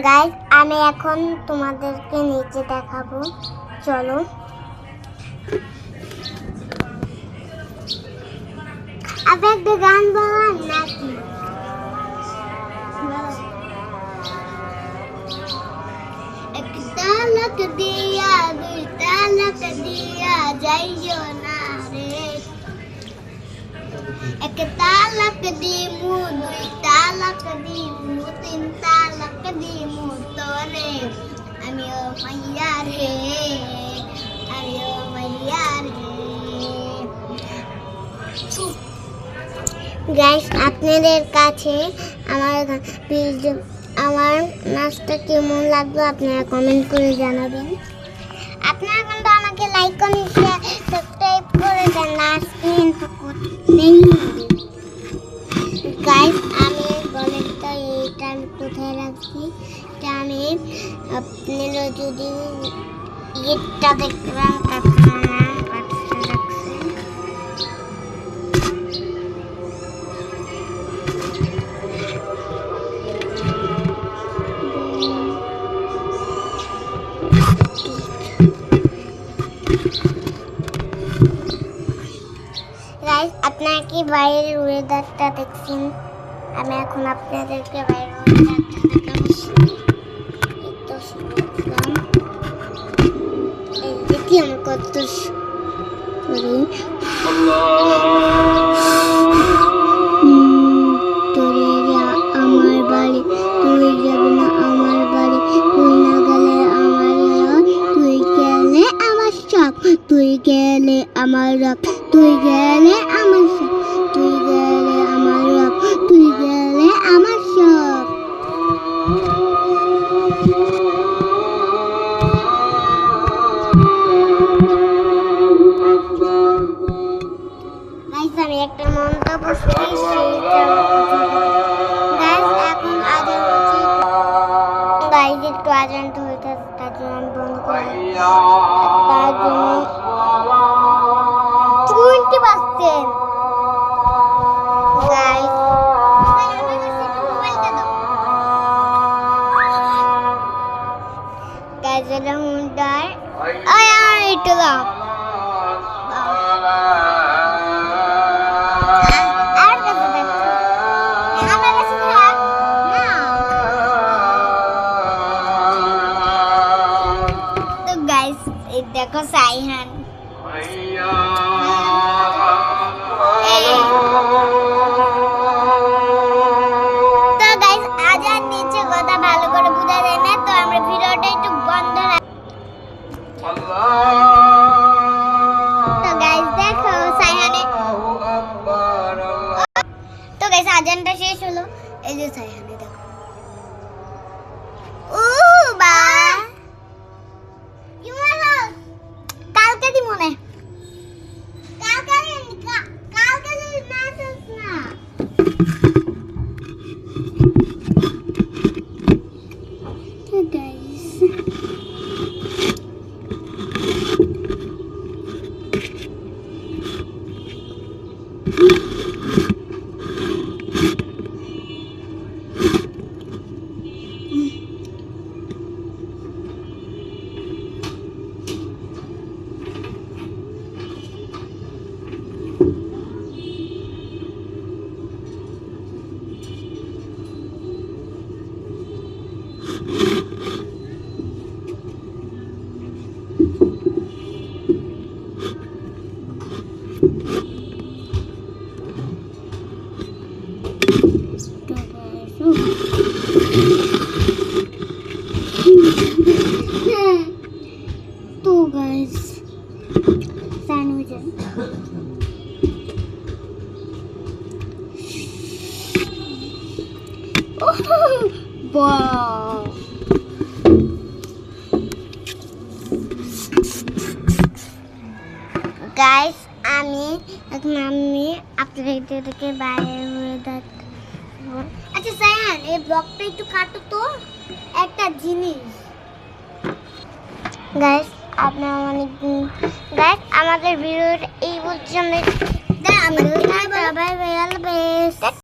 Guys আমি এখন তোমাদেরকে নিচে দেখাবো, চলো। আপনি একটা গান বলেন নাকি? এক তালাক দিয়া দুই তালাক দিয়া যাইও না রে, এক তালাক দিমু দুই তালাক দিমু তিন তালাক দিমু তোরে, আমিও মাইয়া রে, আমিও মাইয়া রে। গাইস আপনাদের কাছে আমার নাচটা কেমন লাগলো আপনারা কমেন্ট করে জানাবেন। আপনারা কিন্তু আমাকে লাইক কমেন্ট শেয়ার সাবস্ক্রাইব করে দেন, নাচ কিন্তু করতেই হবে। গাইস আমি বলেন তো এইটা কোথায় রাখছি, এটা আমি আপনারা যদি এটা দেখবেন আপনারা আপনারা কি বাইরের ওয়েদারটা দেখছেন? আমি এখন আপনাদেরকে বাইরের ওয়েদারটা দেখাবো। দেখি আমি কত আমার বাড়ি তুই যাবি না, আমার বাড়ি তুই না গেলে আমার, তুই গেলে আমার সব, তুই গেলে আমার রব, তুই গেলে আমার সব, তুই গেলে আমার রব, তুই গেলে আমার সব। গাইস আমি একটা মন্তব্য করছি, গাইস এখন আজান হচ্ছে, গাইস একটু আজানটা হইতেছে তার জন্য আমি বন্ধ করে তার জন্য 20 বাজছেন। গাইস গাইস এটা হুন্ডার একটু দাও। দেখো সাইহান তো গাইস আজান নিচে কথা ভালো করে বোঝা যায় না, তো আমরা ভিডিওটা একটু বন্ধ রাখি। তো গাইস দেখো সাইহানে, তো গাইস আজানটা শেষ হলো, এই যে সাইহানে দেখো বা মনে তো গাইস স্যান্ডউইচ wow গাইস আমি আপনাদেরকে বাইরে হয়ে যাচ্ছি। আচ্ছা সায়ান এই ব্লগটা একটু কাটো তো, একটা জিনিস। গাইস আপনারা গাইস আমাদের ভিডিওটা এই পর্যন্ত, বাই বাই।